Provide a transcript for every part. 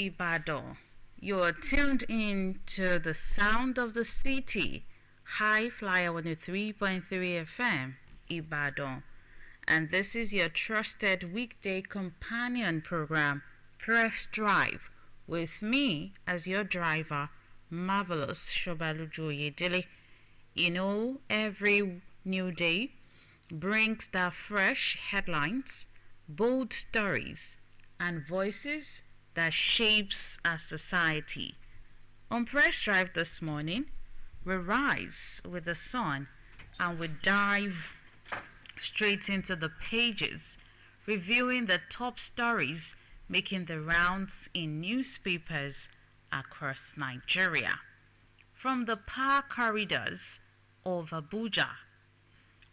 Ibadan. You're tuned in to the sound of the city, I-FLIER 103.3 FM, Ibadan. And this is your trusted weekday companion program, Press Drive, with me as your driver, Marvellous Sobaloju Oyedele. You know, every new day brings the fresh headlines, bold stories, and voices that shapes our society. On Press Drive this morning, we rise with the sun and we dive straight into the pages, reviewing the top stories making the rounds in newspapers across Nigeria. From the power corridors of Abuja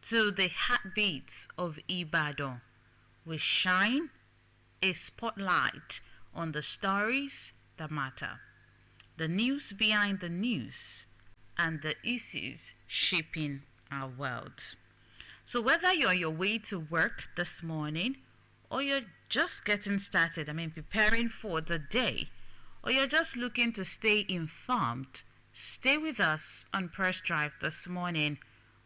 to the heartbeats of Ibadan, we shine a spotlight on the stories that matter, the news behind the news, and the issues shaping our world. So whether you're on your way to work this morning, or you're just getting started, preparing for the day, or you're just looking to stay informed, stay with us on Press Drive this morning.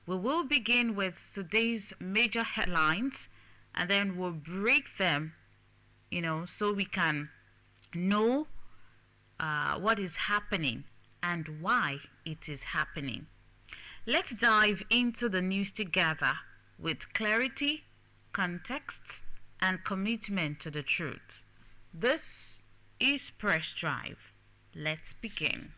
We will begin with today's major headlines, and then we'll break them, so we can know what is happening and why it is happening. Let's dive into the news together with clarity, context, and commitment to the truth. This is Press Drive. Let's begin.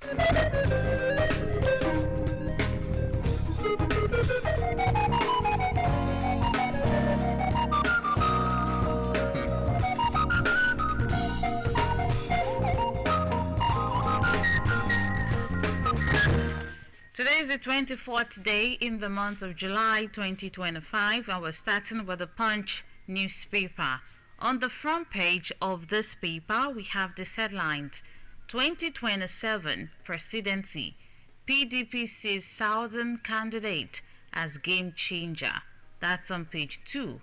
Today is the 24th day in the month of July 2025, and we're starting with the Punch newspaper. On the front page of this paper, we have this headlines: 2027 presidency, PDP sees Southern candidate as game changer. That's on page 2.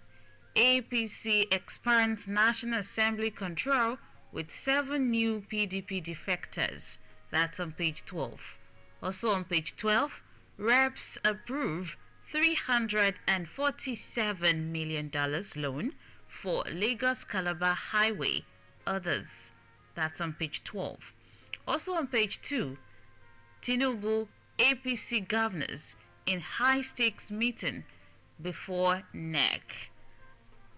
APC expands National Assembly control with 7 new PDP defectors. That's on page 12. Also on page 12, reps approve $347 million loan for Lagos-Calabar Highway. Others. That's on page 12. Also on page 2, Tinubu APC governors in high-stakes meeting before NEC.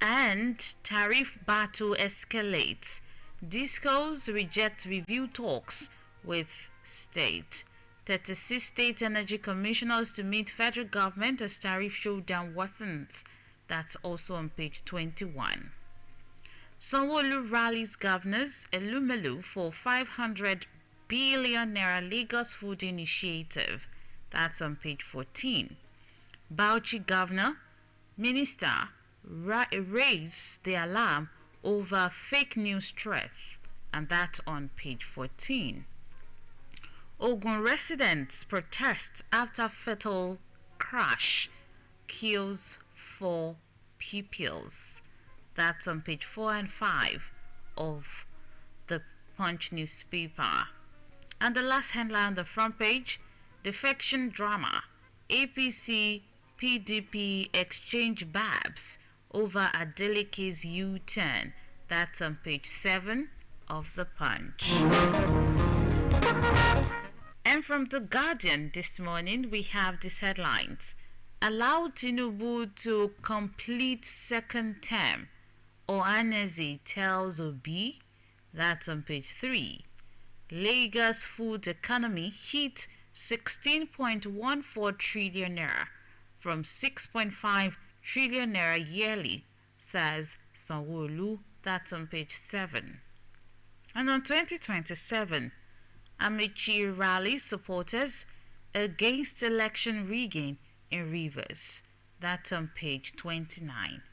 And tariff battle escalates. Discos reject review talks with state. 36 state energy commissioners to meet federal government as tariff showdown worsens. That's also on page 21. Sanwo-Olu rallies governors Elumelu for 500 billion naira Lagos food initiative. That's on page 14. Bauchi governor, minister raise the alarm over fake news threat, and that's on page 14. Ogun residents protest after fatal crash kills 4 pupils. That's on page 4 and 5 of the Punch newspaper. And the last headline on the front page: defection drama, APC PDP exchange babs over Adeleke's U-turn. That's on page 7 of the Punch. And from The Guardian this morning, we have these headlines: allow Tinubu to complete second term, Ohaneze tells Obi. That's on page 3. Lagos food economy hit 16.14 trillion naira from 6.5 trillion naira yearly, says Sanwo-Olu. That's on page 7. And on 2027, Amici rallies supporters against election rigging in Rivers. That's on page 29.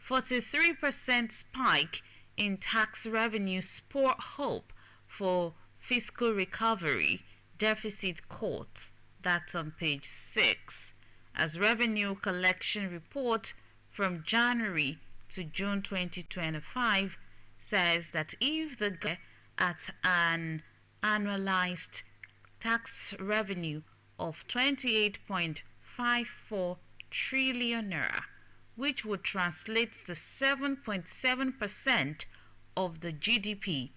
43% spike in tax revenue spur hope for fiscal recovery, deficit court. That's on page 6. As revenue collection report from January to June 2025 says that if the at an annualized tax revenue of 28.54 trillion naira, which would translate to 7.7% of the GDP.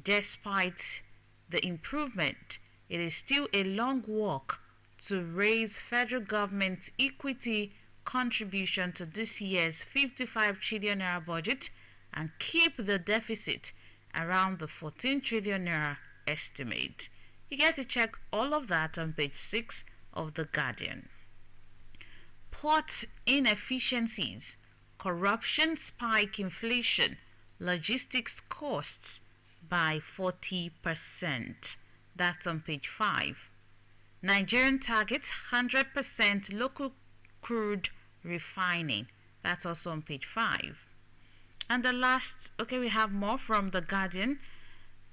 Despite the improvement, it is still a long walk to raise federal government's equity contribution to this year's 55 trillion naira budget and keep the deficit around the 14 trillion naira estimate. You get to check all of that on page 6 of The Guardian. Port inefficiencies, corruption spike inflation, logistics costs by 40%. That's on page 5. Nigerian targets 100% local crude refining. That's also on page 5. And the last, we have more from The Guardian.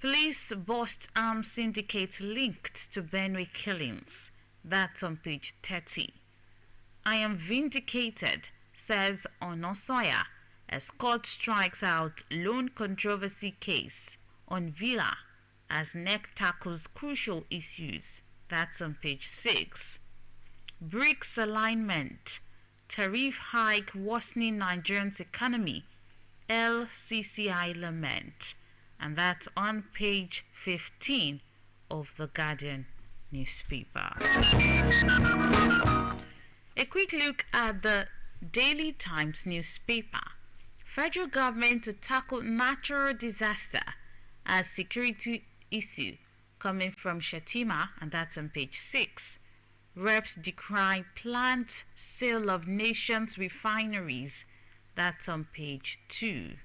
Police bust armed syndicate linked to Benue killings. That's on page 30. I am vindicated, says Onosoya, as court strikes out loan controversy case on Villa as NEC tackles crucial issues. That's on page 6. BRICS alignment, tariff hike worsening Nigerian's economy, LCCI lament. And that's on page 15 of The Guardian newspaper. A quick look at the Daily Times newspaper. Federal government to tackle natural disaster as security issue, coming from Shetima, and that's on page 6. Reps decry planned sale of nation's refineries. That's on page 2.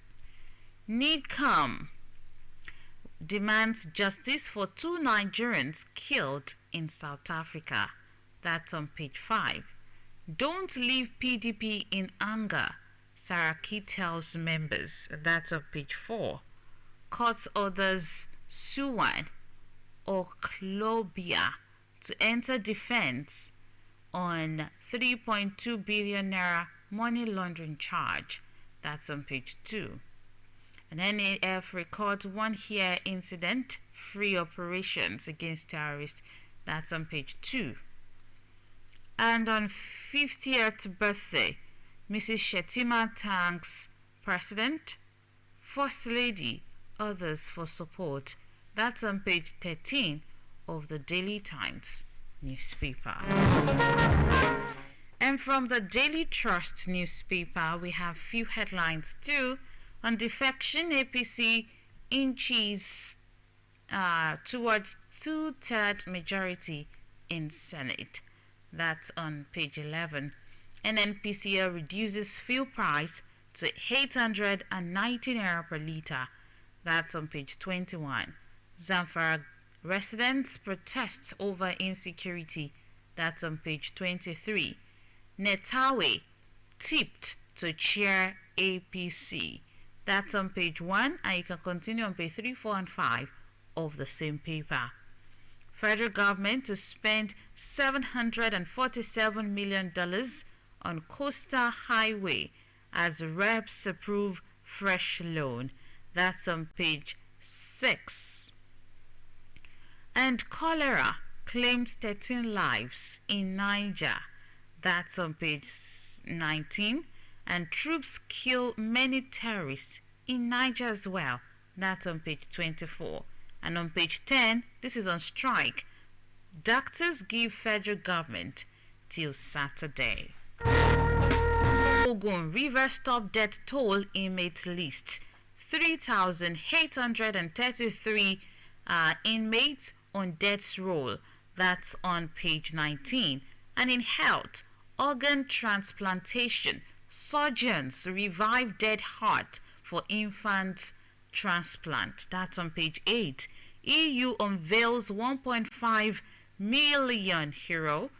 NIDCOM demands justice for 2 Nigerians killed in South Africa. That's on page 5. Don't leave PDP in anger, Saraki tells members. That's on page 4. Court orders Suwan or Klobia to enter defense on 3.2 billion naira money laundering charge. That's on page 2. An NAF records 1-year incident free operations against terrorists. That's on page 2. And on 50th birthday, Mrs. Shetima thanks President, First Lady, others for support. That's on page 13 of the Daily Times newspaper. And from the Daily Trust newspaper, we have few headlines too. On defection, APC inches towards 2/3 majority in Senate. That's on page 11. NNPCL reduces fuel price to 890 naira per litre. That's on page 21. Zamfara residents protest over insecurity. That's on page 23. Netawe tipped to chair APC. That's on page 1, and you can continue on page 3, 4, and 5 of the same paper. Federal government to spend $747 million on Coastal Highway as reps approve fresh loan. That's on page 6. And cholera claims 13 lives in Niger. That's on page 19. And troops kill many terrorists in Niger as well. That's on page 24. And on page 10, this is on strike. Doctors give federal government till Saturday. Ogun River stop death toll inmate list. 3,833 inmates on death roll. That's on page 19. And in health, organ transplantation. Surgeons revive dead heart for infant transplant. That's on page 8. EU unveils 1.5 million euro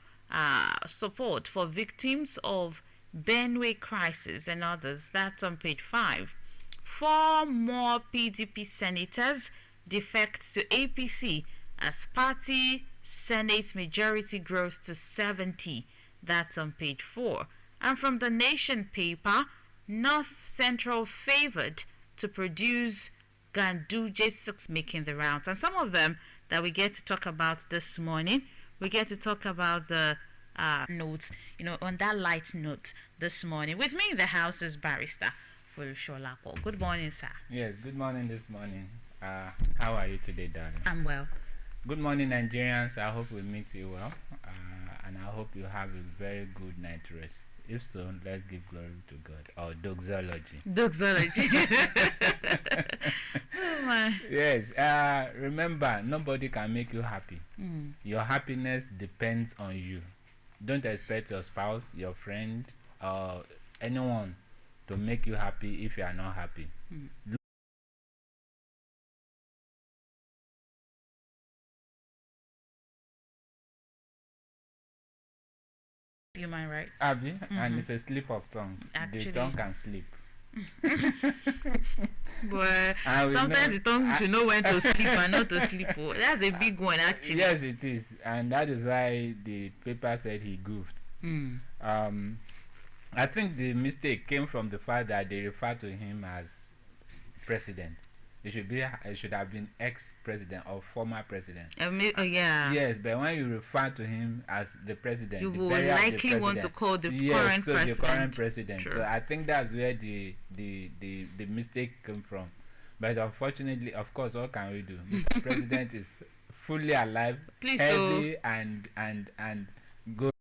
support for victims of Benue crisis and others. That's on page 5. 4 more PDP senators defect to APC as party Senate majority grows to 70. That's on page 4. And from the Nation paper, North Central favored to produce Ganduje 6 making the rounds. And some of them that we get to talk about this morning, we get to talk about the notes, on that light note this morning. With me in the house is Barrister Folasholapo. Good morning, sir. Yes, good morning this morning. How are you today, darling? I'm well. Good morning, Nigerians. I hope we meet you well, and I hope you have a very good night rest. If so, let's give glory to God. Or doxology. Doxology. Oh my. Yes. Remember, nobody can make you happy. Your happiness depends on you. Don't expect your spouse, your friend, or anyone to make you happy if you are not happy. You mind, right? Abby, and it's a slip of tongue. Actually. The tongue can slip. But sometimes the tongue should know when to sleep and not to sleep. Oh, that's a big one, actually. Yes, it is, and that is why the paper said he goofed. I think the mistake came from the fact that they referred to him as president. It should have been ex-president or former president. Yeah. Yes, but when you refer to him as the president, you will likely want to call the current president. The current president. True. So I think that's where the mistake came from. But unfortunately, of course, what can we do? Mr. President is fully alive, Please, healthy, and good.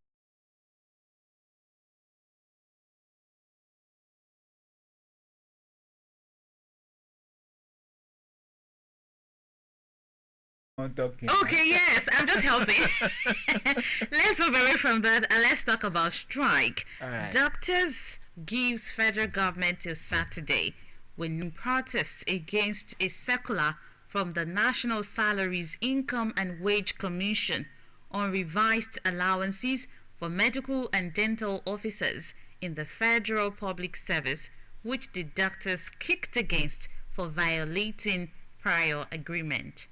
Okay, yes, I'm just helping. Let's move away from that and let's talk about strike. Right. Doctors gives federal government till Saturday when protests against a circular from the National Salaries, Income and Wage Commission on revised allowances for medical and dental officers in the Federal Public Service, which the doctors kicked against for violating prior agreement.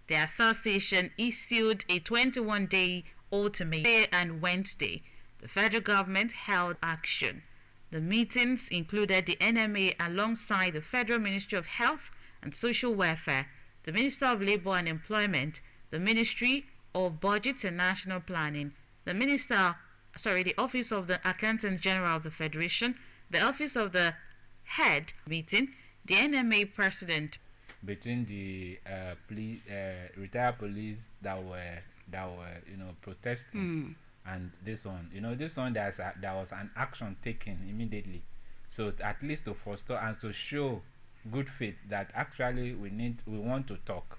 The association issued a 21-day ultimatum and Wednesday. The federal government held action. The meetings included the NMA alongside the Federal Ministry of Health and Social Welfare, the Minister of Labour and Employment, the Ministry of Budget and National Planning, the Office of the Accountant General of the Federation, the Office of the Head meeting, the NMA President. Between the retired police that were protesting and this one, there was an action taken immediately, so at least to foster and to show good faith that actually we want to talk,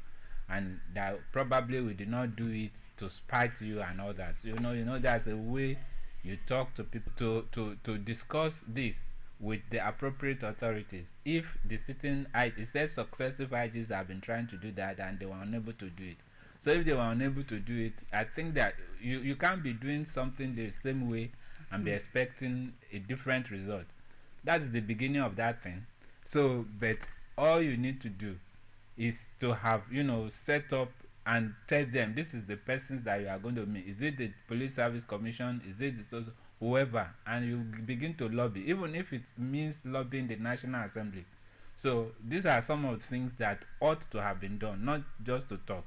and that probably we did not do it to spite you and all that. There's a way you talk to people to discuss this with the appropriate authorities. If the it says successive IGs have been trying to do that and they were unable to do it. So if they were unable to do it, I think that you can't be doing something the same way and be expecting a different result. That's the beginning of that thing. So, but all you need to do is to have, set up and tell them this is the persons that you are going to meet. Is it the Police Service Commission? Is it the whoever? And you begin to lobby, even if it means lobbying the National Assembly. So these are some of the things that ought to have been done, not just to talk.